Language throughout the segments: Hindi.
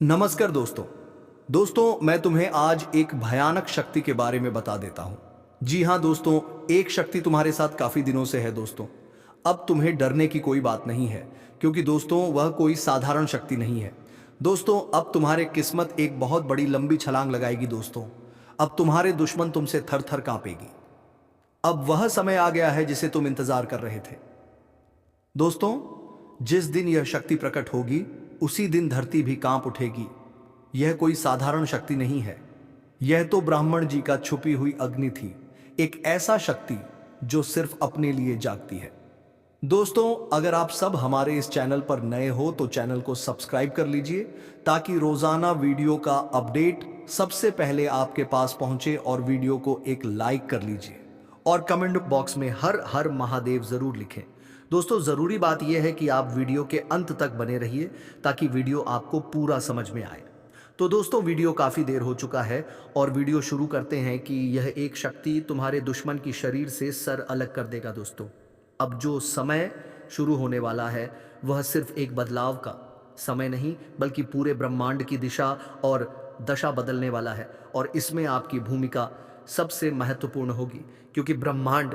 नमस्कार दोस्तों मैं तुम्हें आज एक भयानक शक्ति के बारे में बता देता हूं। जी हां दोस्तों, एक शक्ति तुम्हारे साथ काफी दिनों से है दोस्तों। अब तुम्हें डरने की कोई बात नहीं है, क्योंकि दोस्तों वह कोई साधारण शक्ति नहीं है। दोस्तों अब तुम्हारे किस्मत एक बहुत बड़ी लंबी छलांग लगाएगी दोस्तों। अब तुम्हारे दुश्मन तुमसे थर थर कांपेगी। अब वह समय आ गया है जिसे तुम इंतजार कर रहे थे दोस्तों। जिस दिन यह शक्ति प्रकट होगी उसी दिन धरती भी कांप उठेगी। यह कोई साधारण शक्ति नहीं है, यह तो ब्राह्मण जी का छुपी हुई अग्नि थी। एक ऐसा शक्ति जो सिर्फ अपने लिए जागती है। दोस्तों अगर आप सब हमारे इस चैनल पर नए हो तो चैनल को सब्सक्राइब कर लीजिए, ताकि रोजाना वीडियो का अपडेट सबसे पहले आपके पास पहुंचे। और वीडियो को एक लाइक कर लीजिए और कमेंट बॉक्स में हर हर महादेव जरूर लिखें। दोस्तों जरूरी बात यह है कि आप वीडियो के अंत तक बने रहिए, ताकि वीडियो आपको पूरा समझ में आए। तो दोस्तों वीडियो काफी देर हो चुका है और वीडियो शुरू करते हैं कि यह एक शक्ति तुम्हारे दुश्मन की शरीर से सर अलग कर देगा दोस्तों। अब जो समय शुरू होने वाला है वह सिर्फ एक बदलाव का समय नहीं, बल्कि पूरे ब्रह्मांड की दिशा और दशा बदलने वाला है। और इसमें आपकी भूमिका सबसे महत्वपूर्ण होगी, क्योंकि ब्रह्मांड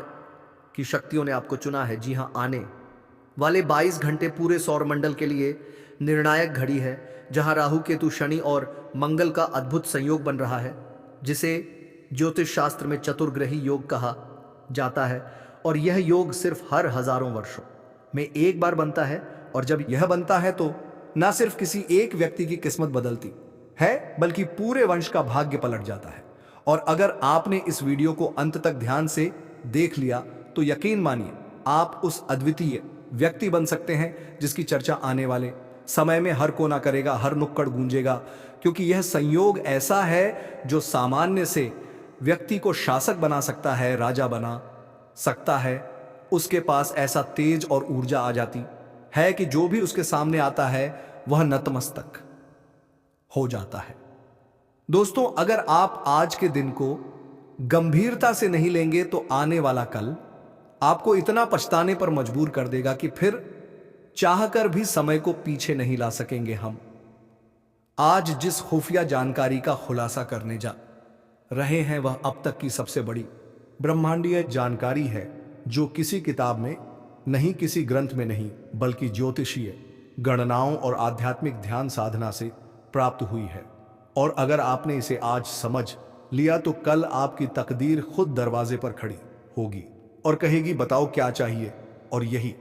की शक्तियों ने आपको चुना है। जी हां, आने वाले 22 घंटे पूरे सौरमंडल के लिए निर्णायक घड़ी है, जहां राहु केतु शनि और मंगल का अद्भुत संयोग बन रहा है, जिसे ज्योतिष शास्त्र में चतुर्ग्रही योग कहा जाता है। और यह योग सिर्फ हर हजारों वर्षों में एक बार बनता है। और जब यह बनता है तो न सिर्फ किसी एक व्यक्ति की किस्मत बदलती है, बल्कि पूरे वंश का भाग्य पलट जाता है। और अगर आपने इस वीडियो को अंत तक ध्यान से देख लिया तो यकीन मानिए आप उस अद्वितीय व्यक्ति बन सकते हैं जिसकी चर्चा आने वाले समय में हर कोना करेगा, हर नुक्कड़ गूंजेगा। क्योंकि यह संयोग ऐसा है जो सामान्य से व्यक्ति को शासक बना सकता है, राजा बना सकता है। उसके पास ऐसा तेज और ऊर्जा आ जाती है कि जो भी उसके सामने आता है वह नतमस्तक हो जाता है। दोस्तों अगर आप आज के दिन को गंभीरता से नहीं लेंगे तो आने वाला कल आपको इतना पछताने पर मजबूर कर देगा कि फिर चाहकर भी समय को पीछे नहीं ला सकेंगे हम। आज जिस खुफिया जानकारी का खुलासा करने जा रहे हैं वह अब तक की सबसे बड़ी ब्रह्मांडीय जानकारी है, जो किसी किताब में नहीं, किसी ग्रंथ में नहीं, बल्कि ज्योतिषीय गणनाओं और आध्यात्मिक ध्यान साधना से प्राप्त हुई है। और अगर आपने इसे आज समझ लिया तो कल आपकी तकदीर खुद दरवाजे पर खड़ी होगी और कहेगी बताओ क्या चाहिए। और यही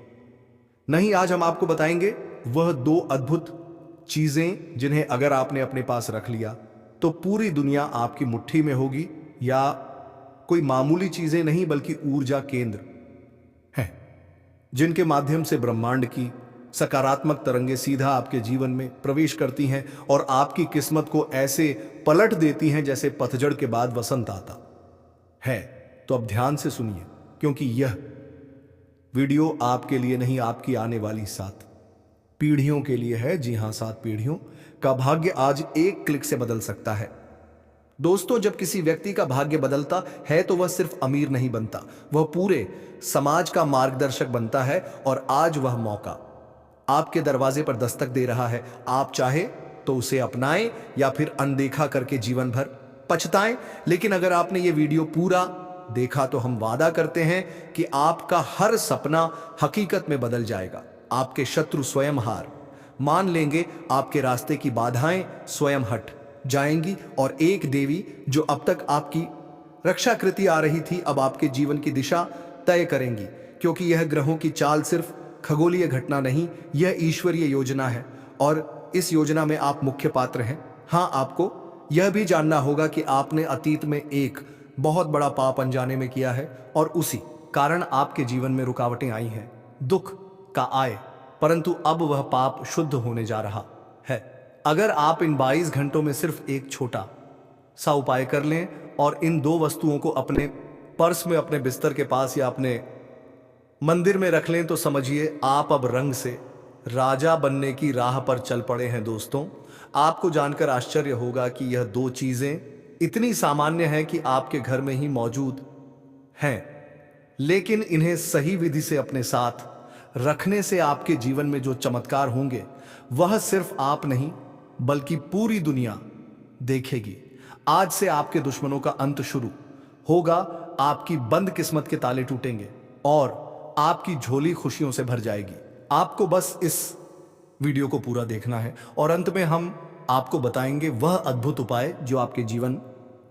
नहीं, आज हम आपको बताएंगे वह 2 अद्भुत चीजें जिन्हें अगर आपने अपने पास रख लिया तो पूरी दुनिया आपकी मुट्ठी में होगी। या कोई मामूली चीजें नहीं, बल्कि ऊर्जा केंद्र हैं, जिनके माध्यम से ब्रह्मांड की सकारात्मक तरंगें सीधा आपके जीवन में प्रवेश करती हैं और आपकी किस्मत को ऐसे पलट देती हैं जैसे पतझड़ के बाद वसंत आता है। तो अब ध्यान से सुनिए, क्योंकि यह वीडियो आपके लिए नहीं, आपकी आने वाली 7 पीढ़ियों के लिए है। जी हां, 7 पीढ़ियों का भाग्य आज एक क्लिक से बदल सकता है। दोस्तों जब किसी व्यक्ति का भाग्य बदलता है तो वह सिर्फ अमीर नहीं बनता, वह पूरे समाज का मार्गदर्शक बनता है। और आज वह मौका आपके दरवाजे पर दस्तक दे रहा है। आप चाहे तो उसे अपनाएं या फिर अनदेखा करके जीवन भर पछताएं। लेकिन अगर आपने ये वीडियो पूरा देखा तो हम वादा करते हैं कि आपका हर सपना हकीकत में बदल जाएगा। आपके शत्रु स्वयं हार मान लेंगे, आपके रास्ते की बाधाएं स्वयं हट जाएंगी। और एक देवी जो अब तक आपकी रक्षा कृति आ रही थी, अब आपके जीवन की दिशा तय करेंगी। क्योंकि यह ग्रहों की चाल सिर्फ खगोलीय घटना नहीं, यह ईश्वरीय योजना है। और इस योजना में आप मुख्य पात्र हैं। हां, आपको यह भी जानना होगा कि आपने अतीत में एक बहुत बड़ा पाप अनजाने में किया है और उसी कारण आपके जीवन में रुकावटें आई हैं, दुख का आए। परंतु अब वह पाप शुद्ध होने जा रहा है। अगर आप इन 22 घंटों में सिर्फ एक छोटा सा उपाय कर लें और इन 2 वस्तुओं को अपने पर्स में, अपने बिस्तर के पास या अपने मंदिर में रख लें, तो समझिए आप अब रंग से राजा बनने की राह पर चल पड़े हैं। दोस्तों आपको जानकर आश्चर्य होगा कि यह 2 चीजें इतनी सामान्य है कि आपके घर में ही मौजूद हैं, लेकिन इन्हें सही विधि से अपने साथ रखने से आपके जीवन में जो चमत्कार होंगे वह सिर्फ आप नहीं, बल्कि पूरी दुनिया देखेगी। आज से आपके दुश्मनों का अंत शुरू होगा, आपकी बंद किस्मत के ताले टूटेंगे और आपकी झोली खुशियों से भर जाएगी। आपको बस इस वीडियो को पूरा देखना है और अंत में हम आपको बताएंगे वह अद्भुत उपाय जो आपके जीवन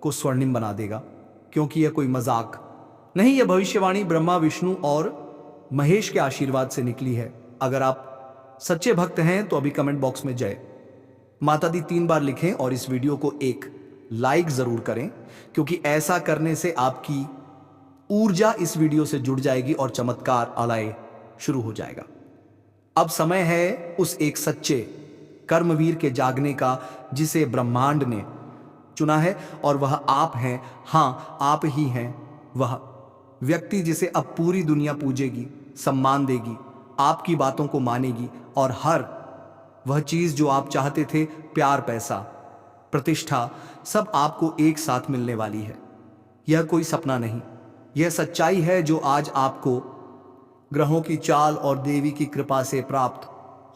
को स्वर्णिम बना देगा। क्योंकि यह कोई मजाक नहीं, यह भविष्यवाणी ब्रह्मा, विष्णु और महेश के आशीर्वाद से निकली है। अगर आप सच्चे भक्त हैं तो अभी कमेंट बॉक्स में जय माता दी 3 बार लिखें और इस वीडियो को एक लाइक जरूर करें, क्योंकि ऐसा करने से आपकी ऊर्जा इस वीडियो से जुड़ जाएगी और चमत्कार आलय शुरू हो जाएगा। अब समय है उस एक सच्चे कर्मवीर के जागने का जिसे ब्रह्मांड ने चुना है, और वह आप हैं। हां, आप ही हैं वह व्यक्ति जिसे अब पूरी दुनिया पूजेगी, सम्मान देगी, आपकी बातों को मानेगी और हर वह चीज जो आप चाहते थे, प्यार, पैसा, प्रतिष्ठा, सब आपको एक साथ मिलने वाली है। यह कोई सपना नहीं, यह सच्चाई है जो आज आपको ग्रहों की चाल और देवी की कृपा से प्राप्त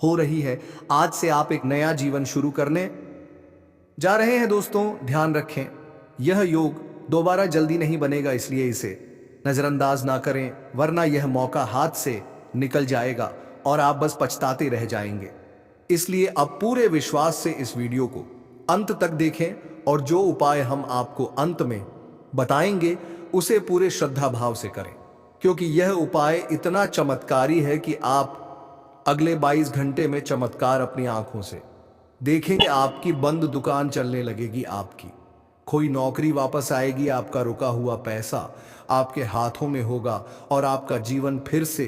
हो रही है। आज से आप एक नया जीवन शुरू करने जा रहे हैं। दोस्तों, ध्यान रखें, यह योग दोबारा जल्दी नहीं बनेगा, इसलिए इसे नजरअंदाज ना करें, वरना यह मौका हाथ से निकल जाएगा और आप बस पछताते रह जाएंगे। इसलिए अब पूरे विश्वास से इस वीडियो को अंत तक देखें और जो उपाय हम आपको अंत में बताएंगे उसे पूरे श्रद्धा भाव से करें, क्योंकि यह उपाय इतना चमत्कारी है कि आप अगले 22 घंटे में चमत्कार अपनी आंखों से देखेंगे। आपकी बंद दुकान चलने लगेगी, आपकी कोई नौकरी वापस आएगी, आपका रुका हुआ पैसा आपके हाथों में होगा और आपका जीवन फिर से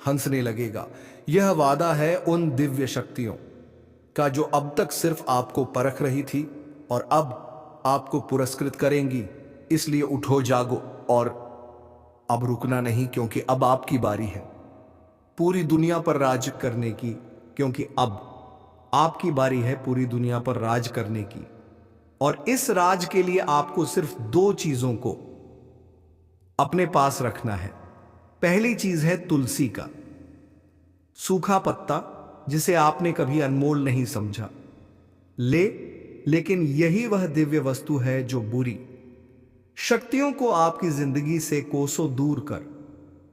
हंसने लगेगा। यह वादा है उन दिव्य शक्तियों का जो अब तक सिर्फ आपको परख रही थी और अब आपको पुरस्कृत करेंगी। इसलिए उठो, जागो और अब रुकना नहीं, क्योंकि अब आपकी बारी है पूरी दुनिया पर राज करने की, क्योंकि अब आपकी बारी है पूरी दुनिया पर राज करने की। और इस राज के लिए आपको सिर्फ 2 चीजों को अपने पास रखना है। पहली चीज है तुलसी का सूखा पत्ता, जिसे आपने कभी अनमोल नहीं समझा, लेकिन यही वह दिव्य वस्तु है जो बुरी शक्तियों को आपकी जिंदगी से कोसों दूर कर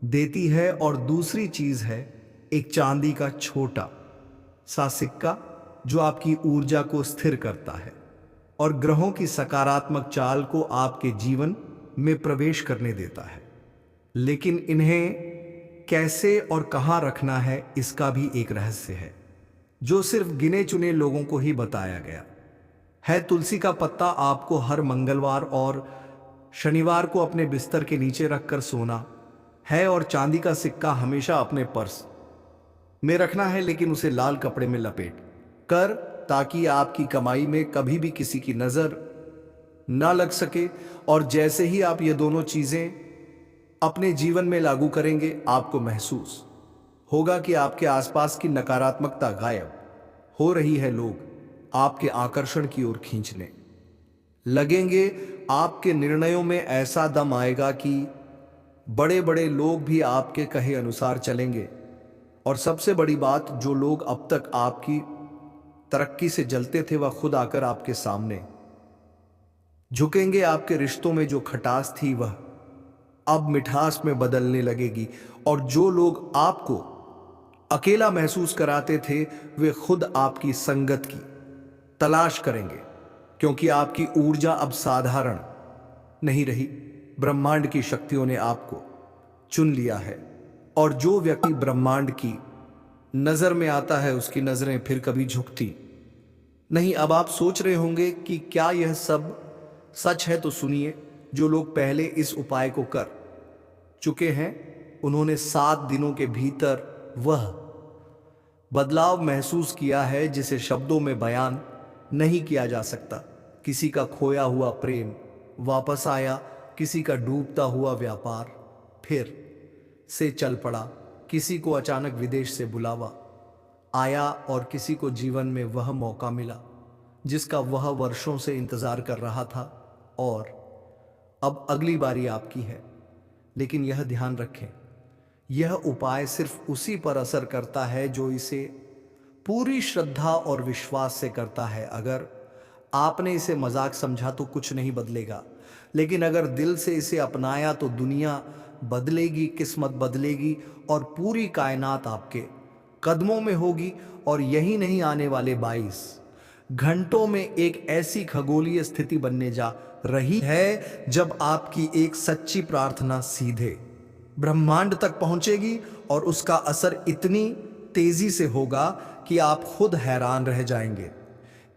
देती है। और दूसरी चीज है एक चांदी का छोटा सा सिक्का जो आपकी ऊर्जा को स्थिर करता है और ग्रहों की सकारात्मक चाल को आपके जीवन में प्रवेश करने देता है। लेकिन इन्हें कैसे और कहां रखना है, इसका भी एक रहस्य है जो सिर्फ गिने चुने लोगों को ही बताया गया है। तुलसी का पत्ता आपको हर मंगलवार और शनिवार को अपने बिस्तर के नीचे रखकर सोना है और चांदी का सिक्का हमेशा अपने पर्स में रखना है, लेकिन उसे लाल कपड़े में लपेट कर, ताकि आपकी कमाई में कभी भी किसी की नजर ना लग सके। और जैसे ही आप ये दोनों चीजें अपने जीवन में लागू करेंगे, आपको महसूस होगा कि आपके आसपास की नकारात्मकता गायब हो रही है। लोग आपके आकर्षण की ओर खींचने लगेंगे। आपके निर्णयों में ऐसा दम आएगा कि बड़े बड़े लोग भी आपके कहे अनुसार चलेंगे। और सबसे बड़ी बात, जो लोग अब तक आपकी तरक्की से जलते थे, वह खुद आकर आपके सामने झुकेंगे। आपके रिश्तों में जो खटास थी वह अब मिठास में बदलने लगेगी। और जो लोग आपको अकेला महसूस कराते थे, वे खुद आपकी संगत की तलाश करेंगे, क्योंकि आपकी ऊर्जा अब साधारण नहीं रही। ब्रह्मांड की शक्तियों ने आपको चुन लिया है। और जो व्यक्ति ब्रह्मांड की नजर में आता है, उसकी नजरें फिर कभी झुकती नहीं। अब आप सोच रहे होंगे कि क्या यह सब सच है, तो सुनिए। जो लोग पहले इस उपाय को कर चुके हैं, उन्होंने 7 दिनों के भीतर वह बदलाव महसूस किया है जिसे शब्दों में बयान नहीं किया जा सकता। किसी का खोया हुआ प्रेम वापस आया, किसी का डूबता हुआ व्यापार फिर से चल पड़ा, किसी को अचानक विदेश से बुलावा आया और किसी को जीवन में वह मौका मिला जिसका वह वर्षों से इंतजार कर रहा था। और अब अगली बारी आपकी है। लेकिन यह ध्यान रखें, यह उपाय सिर्फ उसी पर असर करता है जो इसे पूरी श्रद्धा और विश्वास से करता है। अगर आपने इसे मजाक समझा तो कुछ नहीं बदलेगा, लेकिन अगर दिल से इसे अपनाया तो दुनिया बदलेगी, किस्मत बदलेगी और पूरी कायनात आपके कदमों में होगी। और यही नहीं, आने वाले 22 घंटों में एक ऐसी खगोलीय स्थिति बनने जा रही है जब आपकी एक सच्ची प्रार्थना सीधे ब्रह्मांड तक पहुंचेगी और उसका असर इतनी तेजी से होगा कि आप खुद हैरान रह जाएंगे।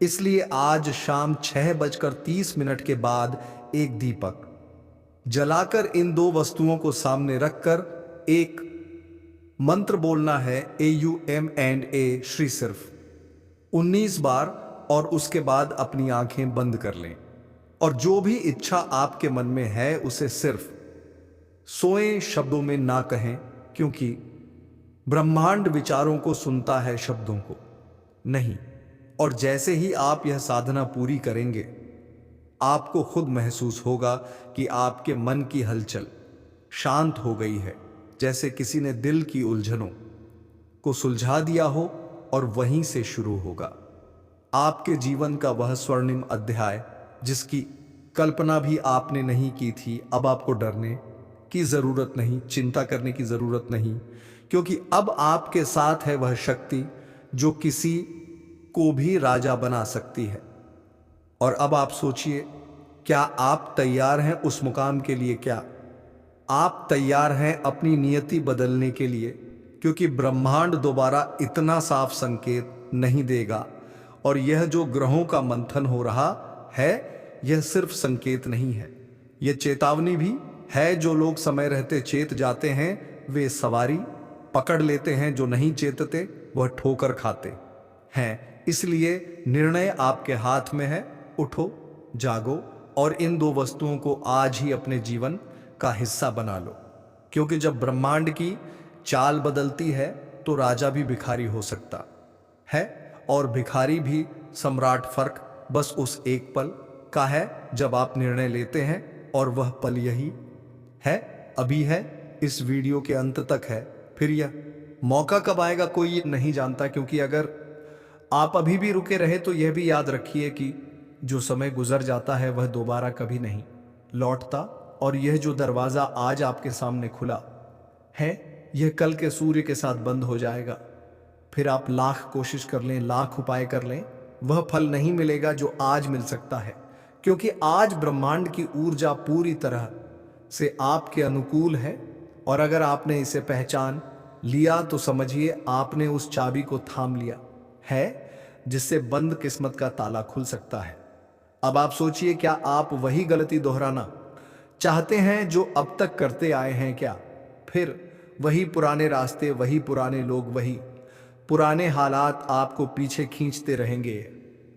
इसलिए आज शाम 6:30 के बाद एक दीपक जलाकर इन दो वस्तुओं को सामने रखकर एक मंत्र बोलना है, AUM&A श्री सिर्फ 19 बार, और उसके बाद अपनी आंखें बंद कर लें और जो भी इच्छा आपके मन में है उसे सिर्फ सोए शब्दों में ना कहें, क्योंकि ब्रह्मांड विचारों को सुनता है, शब्दों को नहीं। और जैसे ही आप यह साधना पूरी करेंगे आपको खुद महसूस होगा कि आपके मन की हलचल शांत हो गई है, जैसे किसी ने दिल की उलझनों को सुलझा दिया हो। और वहीं से शुरू होगा आपके जीवन का वह स्वर्णिम अध्याय जिसकी कल्पना भी आपने नहीं की थी। अब आपको डरने की जरूरत नहीं, चिंता करने की जरूरत नहीं, क्योंकि अब आपके साथ है वह शक्ति जो किसी को भी राजा बना सकती है। और अब आप सोचिए, क्या आप तैयार हैं उस मुकाम के लिए? क्या आप तैयार हैं अपनी नियति बदलने के लिए? क्योंकि ब्रह्मांड दोबारा इतना साफ संकेत नहीं देगा। और यह जो ग्रहों का मंथन हो रहा है, यह सिर्फ संकेत नहीं है, यह चेतावनी भी है। जो लोग समय रहते चेत जाते हैं वे सवारी पकड़ लेते हैं, जो नहीं चेतते वह ठोकर खाते हैं। इसलिए निर्णय आपके हाथ में है। उठो, जागो और इन दो वस्तुओं को आज ही अपने जीवन का हिस्सा बना लो, क्योंकि जब ब्रह्मांड की चाल बदलती है तो राजा भी भिखारी हो सकता है और भिखारी भी सम्राट। फर्क बस उस एक पल का है जब आप निर्णय लेते हैं, और वह पल यही है, अभी है, इस वीडियो के अंत तक है। फिर यह मौका कब आएगा कोई नहीं जानता, क्योंकि अगर आप अभी भी रुके रहे तो यह भी याद रखिए कि जो समय गुजर जाता है वह दोबारा कभी नहीं लौटता। और यह जो दरवाजा आज आपके सामने खुला है, यह कल के सूर्य के साथ बंद हो जाएगा। फिर आप लाख कोशिश कर लें, लाख उपाय कर लें, वह फल नहीं मिलेगा जो आज मिल सकता है, क्योंकि आज ब्रह्मांड की ऊर्जा पूरी तरह से आपके अनुकूल है। और अगर आपने इसे पहचान लिया तो समझिए आपने उस चाबी को थाम लिया है जिससे बंद किस्मत का ताला खुल सकता है। अब आप सोचिए, क्या आप वही गलती दोहराना चाहते हैं जो अब तक करते आए हैं? क्या फिर वही पुराने रास्ते, वही पुराने लोग, वही पुराने हालात आपको पीछे खींचते रहेंगे?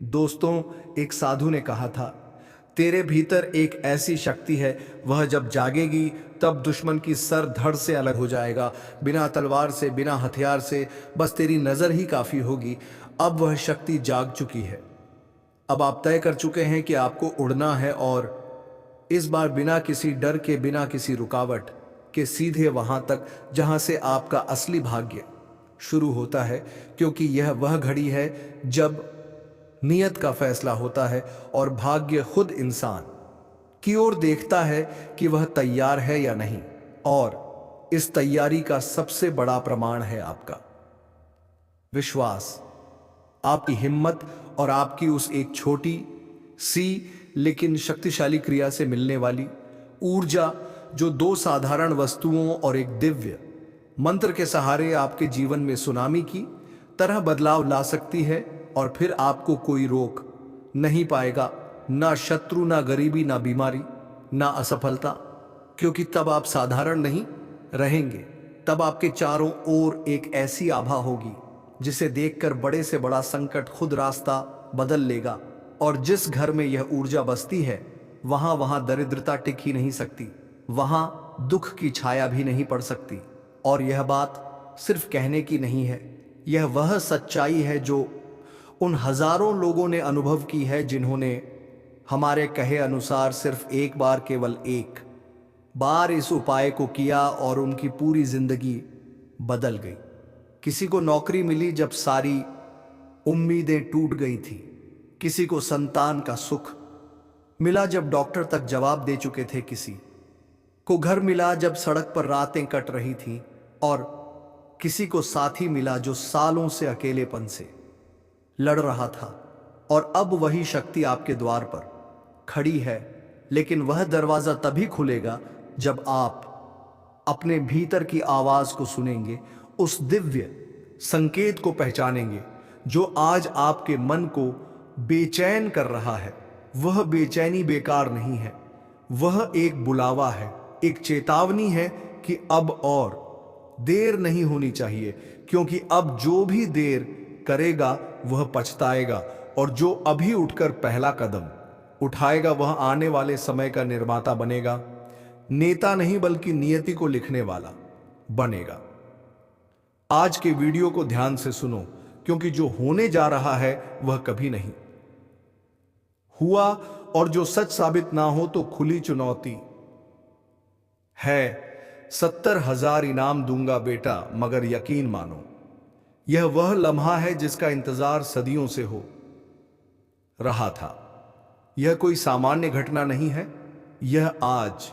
दोस्तों, एक साधु ने कहा था, तेरे भीतर एक ऐसी शक्ति है, वह जब जागेगी तब दुश्मन की सर धड़ से अलग हो जाएगा। बिना तलवार से, बिना हथियार से, बस तेरी नजर ही काफी होगी। अब वह शक्ति जाग चुकी है। अब आप तय कर चुके हैं कि आपको उड़ना है, और इस बार बिना किसी डर के, बिना किसी रुकावट के, सीधे वहां तक जहां से आपका असली भाग्य शुरू होता है। क्योंकि यह वह घड़ी है जब नियत का फैसला होता है और भाग्य खुद इंसान की ओर देखता है कि वह तैयार है या नहीं। और इस तैयारी का सबसे बड़ा प्रमाण है आपका विश्वास, आपकी हिम्मत और आपकी उस एक छोटी सी लेकिन शक्तिशाली क्रिया से मिलने वाली ऊर्जा, जो दो साधारण वस्तुओं और एक दिव्य मंत्र के सहारे आपके जीवन में सुनामी की तरह बदलाव ला सकती है। और फिर आपको कोई रोक नहीं पाएगा, ना शत्रु, ना गरीबी, ना बीमारी, ना असफलता, क्योंकि तब आप साधारण नहीं रहेंगे। तब आपके चारों ओर एक ऐसी आभा होगी जिसे देखकर बड़े से बड़ा संकट खुद रास्ता बदल लेगा। और जिस घर में यह ऊर्जा बसती है वहां दरिद्रता टिक ही नहीं सकती, वहां दुख की छाया भी नहीं पड़ सकती। और यह बात सिर्फ कहने की नहीं है, यह वह सच्चाई है जो उन हजारों लोगों ने अनुभव की है जिन्होंने हमारे कहे अनुसार सिर्फ एक बार, केवल एक बार इस उपाय को किया और उनकी पूरी जिंदगी बदल गई। किसी को नौकरी मिली जब सारी उम्मीदें टूट गई थी। किसी को संतान का सुख मिला जब डॉक्टर तक जवाब दे चुके थे, किसी को घर मिला जब सड़क पर रातें कट रही थीं, और किसी को साथी मिला जो सालों से अकेलेपन से लड़ रहा था। और अब वही शक्ति आपके द्वार पर खड़ी है, लेकिन वह दरवाजा तभी खुलेगा जब आप अपने भीतर की आवाज को सुनेंगे, उस दिव्य संकेत को पहचानेंगे जो आज आपके मन को बेचैन कर रहा है। वह बेचैनी बेकार नहीं है, वह एक बुलावा है, एक चेतावनी है कि अब और देर नहीं होनी चाहिए, क्योंकि अब जो भी देर करेगा वह पछताएगा, और जो अभी उठकर पहला कदम उठाएगा वह आने वाले समय का निर्माता बनेगा। नेता नहीं बल्कि नियति को लिखने वाला बनेगा। आज के वीडियो को ध्यान से सुनो, क्योंकि जो होने जा रहा है वह कभी नहीं हुआ, और जो सच साबित ना हो तो खुली चुनौती है। 70,000 इनाम दूंगा बेटा, मगर यकीन मानो यह वह लम्हा है जिसका इंतजार सदियों से हो रहा था। यह कोई सामान्य घटना नहीं है, यह आज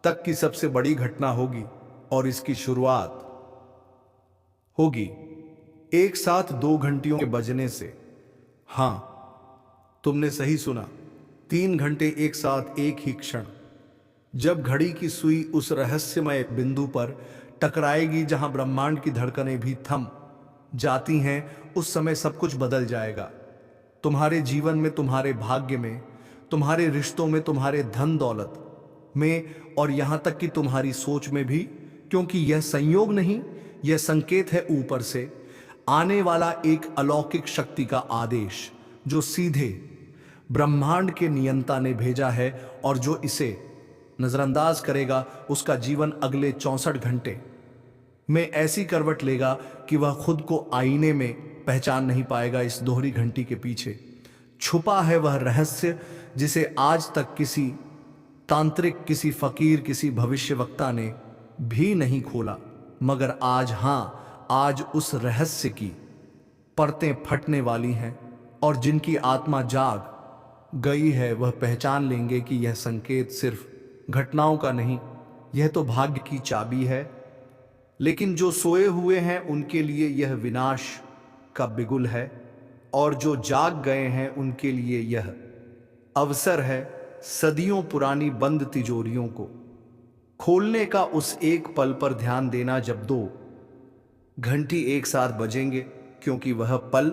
तक की सबसे बड़ी घटना होगी, और इसकी शुरुआत होगी एक साथ 2 घंटियों के बजने से। हां, तुमने सही सुना, 3 घंटे एक साथ, एक ही क्षण। जब घड़ी की सुई उस रहस्यमय बिंदु पर टकराएगी जहां ब्रह्मांड की धड़कनें भी थम जाती हैं, उस समय सब कुछ बदल जाएगा। तुम्हारे जीवन में, तुम्हारे भाग्य में, तुम्हारे रिश्तों में, तुम्हारे धन दौलत में, और यहां तक कि तुम्हारी सोच में भी, क्योंकि यह संयोग नहीं, यह संकेत है ऊपर से आने वाला एक अलौकिक शक्ति का आदेश, जो सीधे ब्रह्मांड के नियंता ने भेजा है, और जो इसे नजरअंदाज करेगा उसका जीवन अगले 64 घंटे में ऐसी करवट लेगा कि वह खुद को आईने में पहचान नहीं पाएगा। इस दोहरी घंटी के पीछे छुपा है वह रहस्य जिसे आज तक किसी तांत्रिक, किसी फकीर, किसी भविष्यवक्ता ने भी नहीं खोला। मगर आज, हां, आज उस रहस्य की परतें फटने वाली हैं, और जिनकी आत्मा जाग गई है वह पहचान लेंगे कि यह संकेत सिर्फ घटनाओं का नहीं, यह तो भाग्य की चाबी है। लेकिन जो सोए हुए हैं उनके लिए यह विनाश का बिगुल है, और जो जाग गए हैं उनके लिए यह अवसर है सदियों पुरानी बंद तिजोरियों को खोलने का। उस एक पल पर ध्यान देना जब 2 घंटी एक साथ बजेंगे, क्योंकि वह पल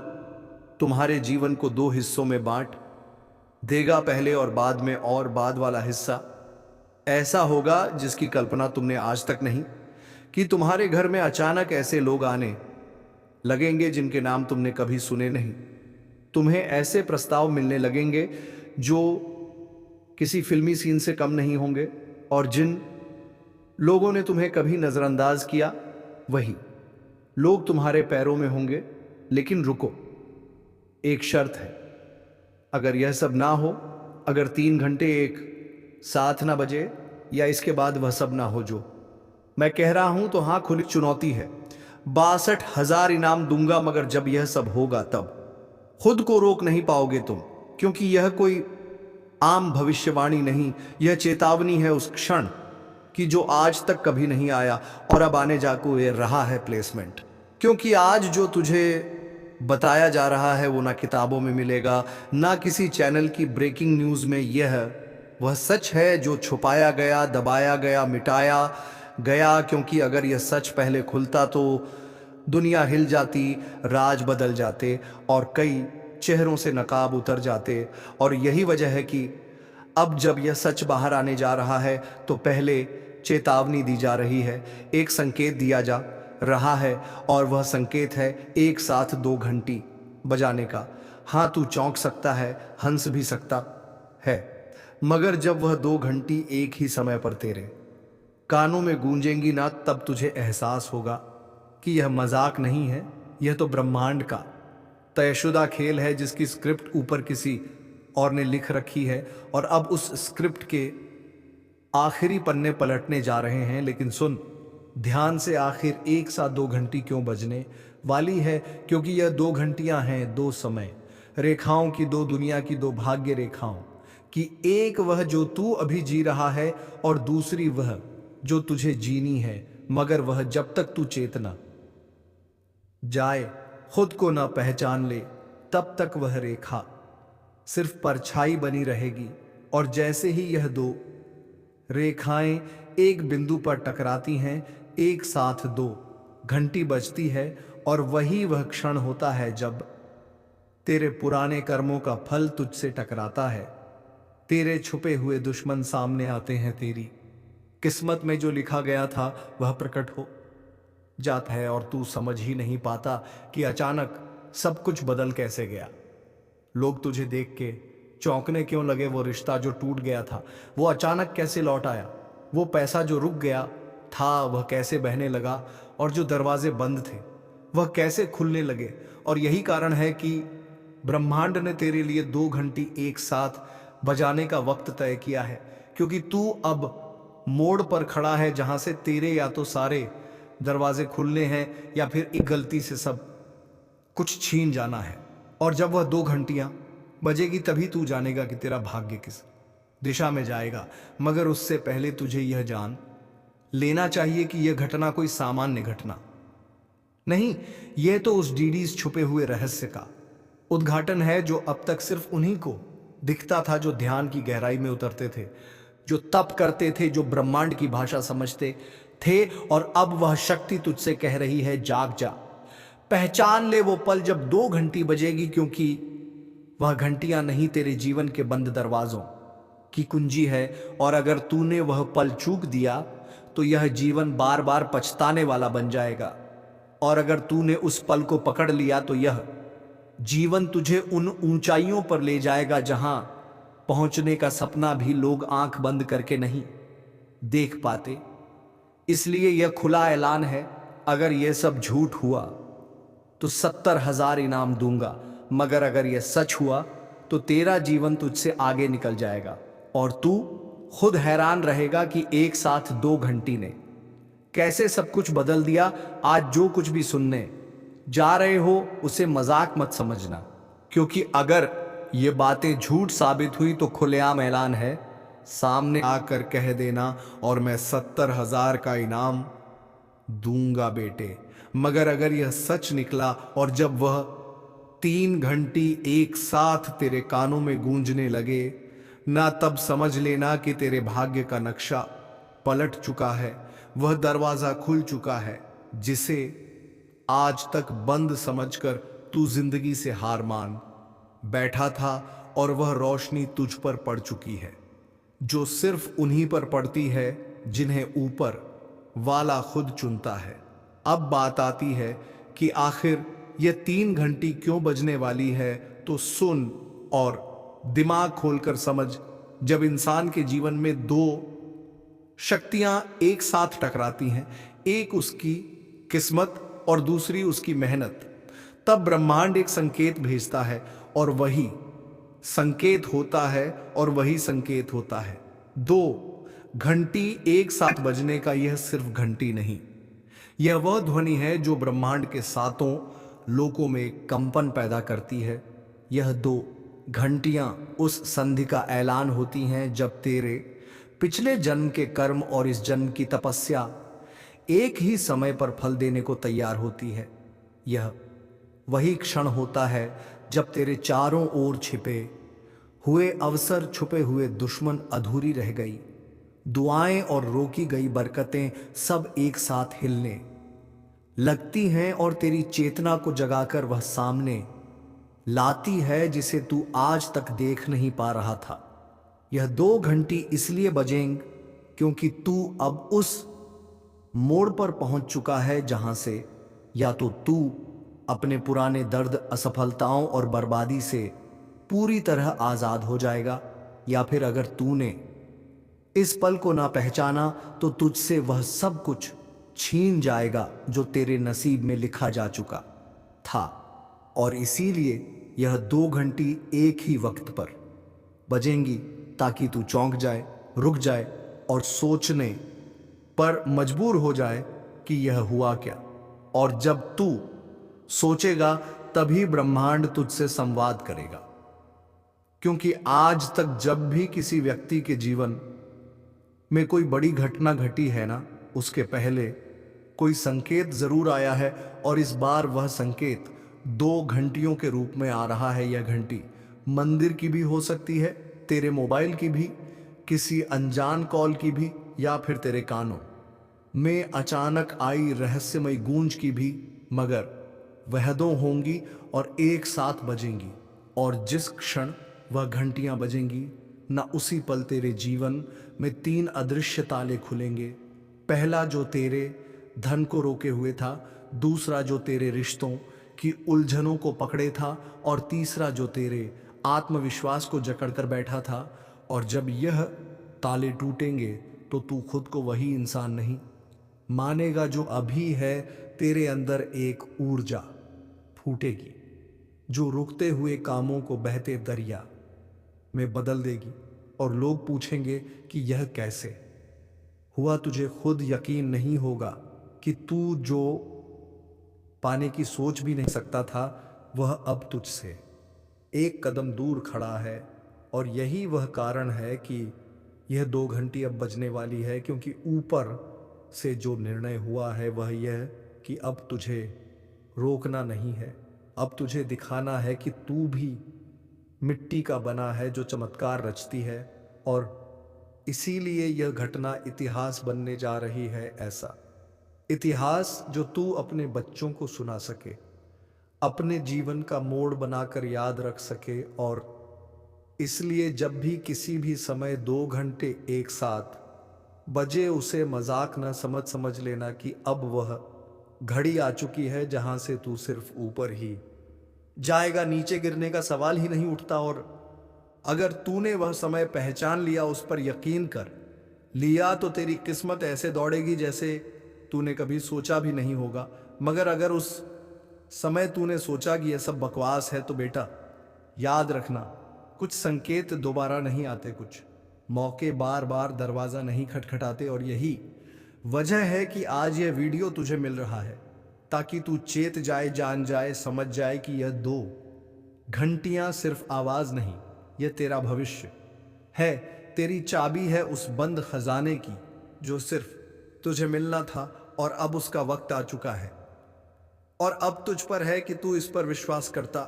तुम्हारे जीवन को 2 हिस्सों में बांट देगा, पहले और बाद में। और बाद वाला हिस्सा ऐसा होगा जिसकी कल्पना तुमने आज तक नहीं, कि तुम्हारे घर में अचानक ऐसे लोग आने लगेंगे जिनके नाम तुमने कभी सुने नहीं। तुम्हें ऐसे प्रस्ताव मिलने लगेंगे जो किसी फिल्मी सीन से कम नहीं होंगे, और जिन लोगों ने तुम्हें कभी नजरअंदाज किया वही लोग तुम्हारे पैरों में होंगे। लेकिन रुको, एक शर्त है। अगर यह सब ना हो, अगर 3 घंटे एक साथ ना बजे, या इसके बाद वह सब ना हो जो मैं कह रहा हूं, तो हां, खुली चुनौती है। 62,000 इनाम दूंगा, मगर जब यह सब होगा तब खुद को रोक नहीं पाओगे तुम, क्योंकि यह कोई आम भविष्यवाणी नहीं, यह चेतावनी है उस क्षण की जो आज तक कभी नहीं आया, और अब आने जाको ये रहा है प्लेसमेंट। क्योंकि आज जो तुझे बताया जा रहा है वो ना किताबों में मिलेगा, ना किसी चैनल की ब्रेकिंग न्यूज़ में। यह वह सच है जो छुपाया गया, दबाया गया, मिटाया गया, क्योंकि अगर यह सच पहले खुलता तो दुनिया हिल जाती, राज बदल जाते, और कई चेहरों से नकाब उतर जाते। और यही वजह है कि अब जब यह सच बाहर आने जा रहा है तो पहले चेतावनी दी जा रही है, एक संकेत दिया जा रहा है, और वह संकेत है एक साथ 2 घंटी बजाने का। हाँ, तू चौंक सकता है, हंस भी सकता है, मगर जब वह 2 घंटी एक ही समय पर तेरे कानों में गूंजेंगी ना, तब तुझे एहसास होगा कि यह मजाक नहीं है, यह तो ब्रह्मांड का तयशुदा खेल है जिसकी स्क्रिप्ट ऊपर किसी और ने लिख रखी है, और अब उस स्क्रिप्ट के आखिरी पन्ने पलटने जा रहे हैं। लेकिन सुन ध्यान से, आखिर एक साथ 2 घंटी क्यों बजने वाली है, क्योंकि यह दो घंटियां हैं, दो समय रेखाओं की, दो दुनिया की, दो भाग्य रेखाओं कि एक वह जो तू अभी जी रहा है और दूसरी वह जो तुझे जीनी है, मगर वह जब तक तू चेतना जाए, खुद को न पहचान ले, तब तक वह रेखा सिर्फ परछाई बनी रहेगी। और जैसे ही यह दो रेखाएं एक बिंदु पर टकराती हैं, एक साथ दो घंटी बजती है, और वही वह क्षण होता है जब तेरे पुराने कर्मों का फल तुझसे टकराता है, तेरे छुपे हुए दुश्मन सामने आते हैं, तेरी किस्मत में जो लिखा गया था वह प्रकट हो जाता है, और तू समझ ही नहीं पाता कि अचानक सब कुछ बदल कैसे गया। लोग तुझे देख के चौंकने क्यों लगे, वो रिश्ता जो टूट गया था वो अचानक कैसे लौट आया, वो पैसा जो रुक गया था वह कैसे बहने लगा, और जो दरवाजे बंद थे वह कैसे खुलने लगे। और यही कारण है कि ब्रह्मांड ने तेरे लिए दो घंटी एक साथ बजाने का वक्त तय किया है, क्योंकि तू अब मोड़ पर खड़ा है जहां से तेरे या तो सारे दरवाजे खुलने हैं या फिर एक गलती से सब कुछ छीन जाना है। और जब वह दो घंटियां बजेगी तभी तू जानेगा कि तेरा भाग्य किस दिशा में जाएगा। मगर उससे पहले तुझे यह जान लेना चाहिए कि यह घटना कोई सामान्य घटना नहीं, यह तो उस डीडीज छुपे हुए रहस्य का उद्घाटन है जो अब तक सिर्फ उन्हीं को दिखता था जो ध्यान की गहराई में उतरते थे, जो तप करते थे, जो ब्रह्मांड की भाषा समझते थे। और अब वह शक्ति तुझसे कह रही है, जाग जा, पहचान ले वो पल जब दो घंटी बजेगी, क्योंकि वह घंटियां नहीं तेरे जीवन के बंद दरवाजों की कुंजी है। और अगर तूने वह पल चूक दिया तो यह जीवन बार बार पछताने वाला बन जाएगा, और अगर तूने उस पल को पकड़ लिया तो यह जीवन तुझे उन ऊंचाइयों पर ले जाएगा जहां पहुंचने का सपना भी लोग आंख बंद करके नहीं देख पाते। इसलिए यह खुला ऐलान है, अगर यह सब झूठ हुआ तो 70,000 इनाम दूंगा, मगर अगर यह सच हुआ तो तेरा जीवन तुझसे आगे निकल जाएगा, और तू खुद हैरान रहेगा कि एक साथ दो घंटी ने कैसे सब कुछ बदल दिया। आज जो कुछ भी सुनने जा रहे हो उसे मजाक मत समझना, क्योंकि अगर ये बातें झूठ साबित हुई तो खुलेआम ऐलान है, सामने आकर कह देना और मैं 70,000 का इनाम दूंगा बेटे। मगर अगर यह सच निकला और जब वह 3 घंटी एक साथ तेरे कानों में गूंजने लगे ना, तब समझ लेना कि तेरे भाग्य का नक्शा पलट चुका है, वह दरवाजा खुल चुका है जिसे आज तक बंद समझकर तू जिंदगी से हार मान बैठा था, और वह रोशनी तुझ पर पड़ चुकी है जो सिर्फ उन्हीं पर पड़ती है जिन्हें ऊपर वाला खुद चुनता है। अब बात आती है कि आखिर यह 3 घंटी क्यों बजने वाली है, तो सुन और दिमाग खोलकर समझ। जब इंसान के जीवन में दो शक्तियां एक साथ टकराती हैं, एक उसकी किस्मत और दूसरी उसकी मेहनत, तब ब्रह्मांड एक संकेत भेजता है और वही संकेत होता है दो घंटी एक साथ बजने का। यह सिर्फ घंटी नहीं, यह वह ध्वनि है जो ब्रह्मांड के सातों लोकों में कंपन पैदा करती है। यह दो घंटियां उस संधि का ऐलान होती हैं जब तेरे पिछले जन्म के कर्म और इस जन्म की तपस्या एक ही समय पर फल देने को तैयार होती है। यह वही क्षण होता है जब तेरे चारों ओर छिपे हुए अवसर, छुपे हुए दुश्मन, अधूरी रह गई दुआएं और रोकी गई बरकतें सब एक साथ हिलने लगती हैं, और तेरी चेतना को जगाकर वह सामने लाती है जिसे तू आज तक देख नहीं पा रहा था। यह 2 घंटी इसलिए बजेंगे क्योंकि तू अब उस मोड़ पर पहुंच चुका है जहां से या तो तू अपने पुराने दर्द, असफलताओं और बर्बादी से पूरी तरह आजाद हो जाएगा, या फिर अगर तूने इस पल को ना पहचाना तो तुझसे वह सब कुछ छीन जाएगा जो तेरे नसीब में लिखा जा चुका था। और इसीलिए यह 2 घंटी एक ही वक्त पर बजेंगी ताकि तू चौंक जाए, रुक जाए और सोचने पर मजबूर हो जाए कि यह हुआ क्या। और जब तू सोचेगा तभी ब्रह्मांड तुझसे संवाद करेगा। क्योंकि आज तक जब भी किसी व्यक्ति के जीवन में कोई बड़ी घटना घटी है ना, उसके पहले कोई संकेत जरूर आया है। और इस बार वह संकेत 2 घंटियों के रूप में आ रहा है। यह घंटी मंदिर की भी हो सकती है, तेरे मोबाइल की भी, किसी अनजान कॉल की भी, या फिर तेरे कानों में अचानक आई रहस्यमय गूंज की भी। मगर वह 2 होंगी और एक साथ बजेंगी, और जिस क्षण वह घंटियां बजेंगी न, उसी पल तेरे जीवन में 3 अदृश्य ताले खुलेंगे। पहला जो तेरे धन को रोके हुए था, दूसरा जो तेरे रिश्तों की उलझनों को पकड़े था, और तीसरा जो तेरे आत्मविश्वास को जकड़कर बैठा था। और जब यह ताले टूटेंगे तो तू खुद को वही इंसान नहीं मानेगा जो अभी है। तेरे अंदर एक ऊर्जा फूटेगी जो रुकते हुए कामों को बहते दरिया में बदल देगी। और लोग पूछेंगे कि यह कैसे हुआ। तुझे खुद यकीन नहीं होगा कि तू जो पाने की सोच भी नहीं सकता था, वह अब तुझसे एक कदम दूर खड़ा है। और यही वह कारण है कि यह 2 घंटी अब बजने वाली है। क्योंकि ऊपर से जो निर्णय हुआ है वह यह कि अब तुझे रोकना नहीं है, अब तुझे दिखाना है कि तू भी मिट्टी का बना है जो चमत्कार रचती है। और इसीलिए यह घटना इतिहास बनने जा रही है। ऐसा इतिहास जो तू अपने बच्चों को सुना सके, अपने जीवन का मोड़ बनाकर याद रख सके। और इसलिए जब भी किसी भी समय 2 घंटे एक साथ बजे, उसे मजाक न समझ लेना कि अब वह घड़ी आ चुकी है जहां से तू सिर्फ ऊपर ही जाएगा, नीचे गिरने का सवाल ही नहीं उठता। और अगर तूने वह समय पहचान लिया, उस पर यकीन कर लिया, तो तेरी किस्मत ऐसे दौड़ेगी जैसे तूने कभी सोचा भी नहीं होगा। मगर अगर उस समय तूने सोचा कि यह सब बकवास है, तो बेटा याद रखना, कुछ संकेत दोबारा नहीं आते, कुछ मौके बार बार दरवाजा नहीं खटखटाते। और यही वजह है कि आज यह वीडियो तुझे मिल रहा है, ताकि तू चेत जाए, जान जाए, समझ जाए कि यह 2 घंटियां सिर्फ आवाज नहीं, यह तेरा भविष्य है, तेरी चाबी है उस बंद खजाने की जो सिर्फ तुझे मिलना था। और अब उसका वक्त आ चुका है। और अब तुझ पर है कि तू इस पर विश्वास करता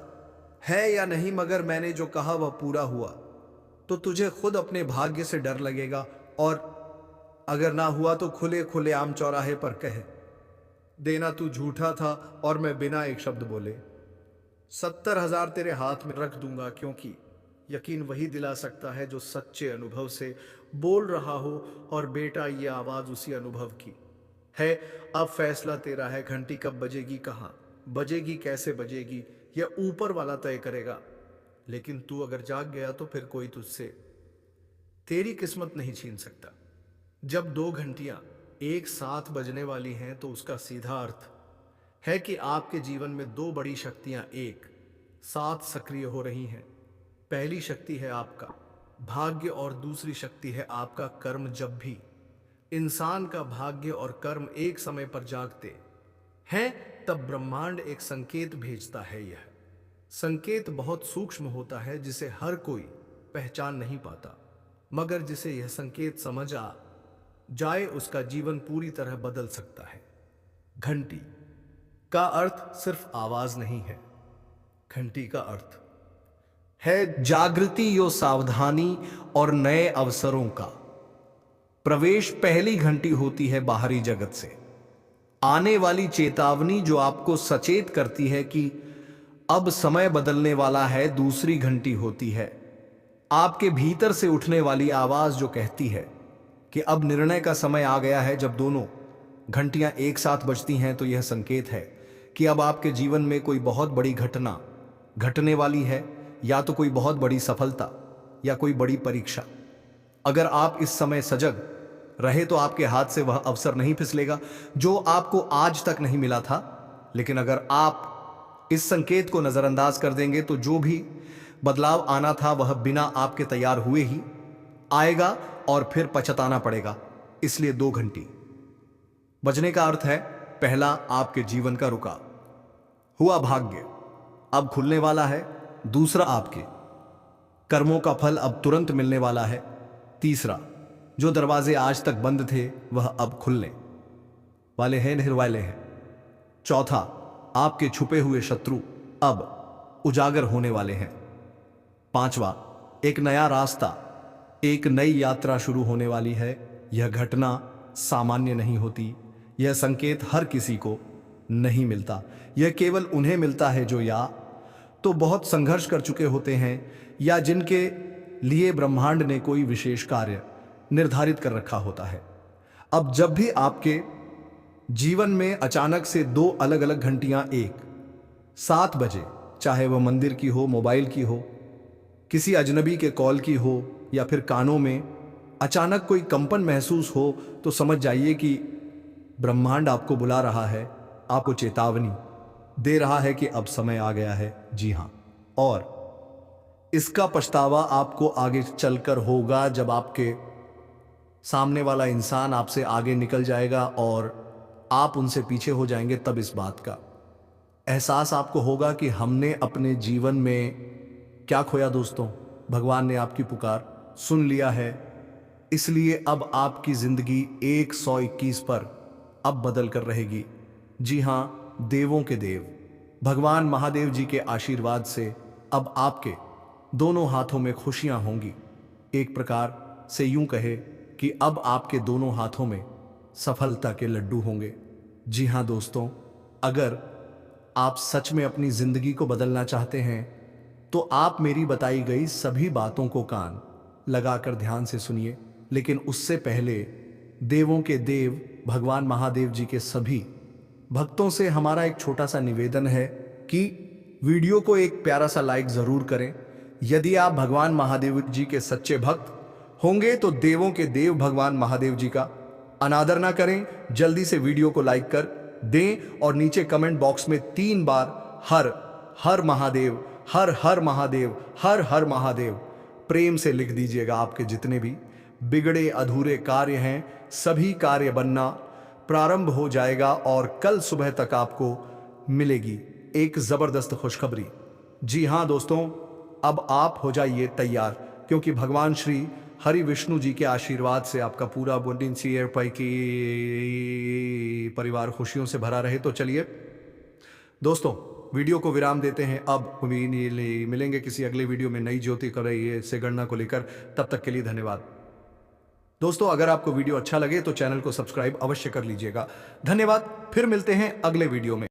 है या नहीं। मगर मैंने जो कहा वह पूरा हुआ तो तुझे खुद अपने भाग्य से डर लगेगा। और अगर ना हुआ तो खुले खुले आम चौराहे पर कह देना तू झूठा था, और मैं बिना एक शब्द बोले 70,000 तेरे हाथ में रख दूंगा। क्योंकि यकीन वही दिला सकता है जो सच्चे अनुभव से बोल रहा हो। और बेटा, ये आवाज उसी अनुभव की है। अब फैसला तेरा है, घंटी कब बजेगी, कहां बजेगी, कैसे बजेगी, यह ऊपर वाला तय करेगा। लेकिन तू अगर जाग गया तो फिर कोई तुझसे तेरी किस्मत नहीं छीन सकता। जब 2 घंटियां एक साथ बजने वाली हैं तो उसका सीधा अर्थ है कि आपके जीवन में 2 बड़ी शक्तियां एक साथ सक्रिय हो रही हैं। पहली शक्ति है आपका भाग्य और दूसरी शक्ति है आपका कर्म। जब भी इंसान का भाग्य और कर्म एक समय पर जागते हैं, तब ब्रह्मांड एक संकेत भेजता है। यह संकेत बहुत सूक्ष्म होता है, जिसे हर कोई पहचान नहीं पाता। मगर जिसे यह संकेत समझ आ जाए, उसका जीवन पूरी तरह बदल सकता है। घंटी का अर्थ सिर्फ आवाज नहीं है, घंटी का अर्थ है जागृति, यो सावधानी और नए अवसरों का प्रवेश। पहली घंटी होती है बाहरी जगत से आने वाली चेतावनी, जो आपको सचेत करती है कि अब समय बदलने वाला है। दूसरी घंटी होती है आपके भीतर से उठने वाली आवाज, जो कहती है कि अब निर्णय का समय आ गया है। जब दोनों घंटियां एक साथ बजती हैं तो यह संकेत है कि अब आपके जीवन में कोई बहुत बड़ी घटना घटने वाली है, या तो कोई बहुत बड़ी सफलता या कोई बड़ी परीक्षा। अगर आप इस समय सजग रहे तो आपके हाथ से वह अवसर नहीं फिसलेगा जो आपको आज तक नहीं मिला था। लेकिन अगर आप इस संकेत को नजरअंदाज कर देंगे तो जो भी बदलाव आना था वह बिना आपके तैयार हुए ही आएगा, और फिर पछताना पड़ेगा। इसलिए 2 घंटी बजने का अर्थ है पहला आपके जीवन का रुका हुआ भाग्य अब खुलने वाला है। दूसरा, आपके कर्मों का फल अब तुरंत मिलने वाला है। तीसरा, जो दरवाजे आज तक बंद थे वह अब खुलने वाले हैं, निर्वाले हैं। चौथा, आपके छुपे हुए शत्रु अब उजागर होने वाले हैं। पांचवा, एक नया रास्ता, एक नई यात्रा शुरू होने वाली है। यह घटना सामान्य नहीं होती। यह संकेत हर किसी को नहीं मिलता। यह केवल उन्हें मिलता है जो या तो बहुत संघर्ष कर चुके होते हैं या जिनके लिए ब्रह्मांड ने कोई विशेष कार्य निर्धारित कर रखा होता है। अब जब भी आपके जीवन में अचानक से दो अलग अलग घंटियां एक 7 बजे, चाहे वह मंदिर की हो, मोबाइल की हो, किसी अजनबी के कॉल की हो या फिर कानों में अचानक कोई कंपन महसूस हो, तो समझ जाइए कि ब्रह्मांड आपको बुला रहा है, आपको चेतावनी दे रहा है कि अब समय आ गया है। जी हां, और इसका पछतावा आपको आगे चलकर होगा, जब आपके सामने वाला इंसान आपसे आगे निकल जाएगा और आप उनसे पीछे हो जाएंगे। तब इस बात का एहसास आपको होगा कि हमने अपने जीवन में क्या खोया। दोस्तों, भगवान ने आपकी पुकार सुन लिया है, इसलिए अब आपकी जिंदगी 121 पर अब बदल कर रहेगी। जी हां, देवों के देव भगवान महादेव जी के आशीर्वाद से अब आपके दोनों हाथों में खुशियां होंगी। एक प्रकार से यूं कहे कि अब आपके दोनों हाथों में सफलता के लड्डू होंगे। जी हां दोस्तों, अगर आप सच में अपनी जिंदगी को बदलना चाहते हैं तो आप मेरी बताई गई सभी बातों को कान लगाकर ध्यान से सुनिए। लेकिन उससे पहले देवों के देव भगवान महादेव जी के सभी भक्तों से हमारा एक छोटा सा निवेदन है कि वीडियो को एक प्यारा सा लाइक जरूर करें। यदि आप भगवान महादेव जी के सच्चे भक्त होंगे तो देवों के देव भगवान महादेव जी का अनादर ना करें। जल्दी से वीडियो को लाइक कर दें और नीचे कमेंट बॉक्स में 3 बार हर हर महादेव, हर हर महादेव, हर हर महादेव प्रेम से लिख दीजिएगा। आपके जितने भी बिगड़े अधूरे कार्य हैं, सभी कार्य बनना प्रारंभ हो जाएगा और कल सुबह तक आपको मिलेगी एक जबरदस्त खुशखबरी। जी हां दोस्तों, अब आप हो जाइए तैयार, क्योंकि भगवान श्री हरि विष्णु जी के आशीर्वाद से आपका पूरा बुंदिन सी पैकी परिवार खुशियों से भरा रहे। तो चलिए दोस्तों, वीडियो को विराम देते हैं। अब मिलेंगे किसी अगले वीडियो में नई ज्योति कर से गणना को लेकर। तब तक के लिए धन्यवाद। दोस्तों, अगर आपको वीडियो अच्छा लगे तो चैनल को सब्सक्राइब अवश्य कर लीजिएगा। धन्यवाद। फिर मिलते हैं अगले वीडियो में।